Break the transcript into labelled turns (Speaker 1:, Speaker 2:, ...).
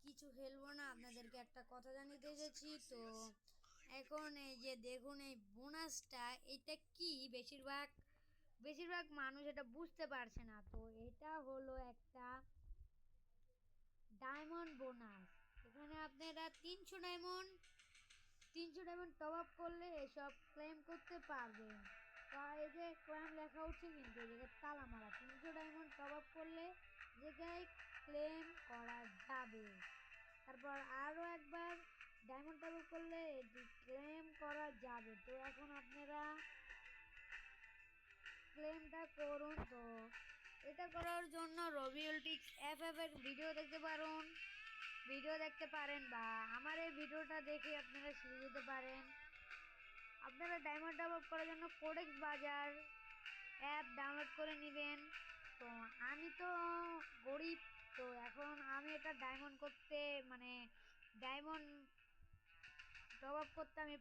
Speaker 1: কিছু খেলবো না, আপনাদেরকে একটা কথা জানিয়ে এসেছি। তো এখন এই যে দেখুন এই বোনাসটা, এটা কি বেশিরভাগ মানুষ এটা বুঝতে পারছে না। তো এটা হলো একটা ডায়মন্ড বোনাস। এখানে আপনারা 300 ডায়মন্ড টপ আপ করলে এসব ক্লেম করতে পারবেন। তো এই যে ক্লেম লেখা উঠছে, কিন্তু এই জায়গায় তালা মারা। 300 ডায়মন্ড টপ আপ করলে জায়গায় ক্লেম করা যাবে। তারপর আরও একবার ডায়মন্ড টপ আপ করলে এটি ক্লেম করা যাবে। তো এখন আপনারা ক্লেমটা করুন। তো এটা করার জন্য রবিউলটিক্স এর ভিডিও দেখতে পারেন বা আমার এই ভিডিওটা দেখে আপনারা শিখে যেতে পারেন। আপনারা ডায়মন্ড টপ আপ করার জন্য কোডেক্স বাজার অ্যাপ ডাউনলোড করে নেবেন। তো আমি তো গরিব, তো এখন আমি এটা ডায়মন্ড টপ আপ করতে আমি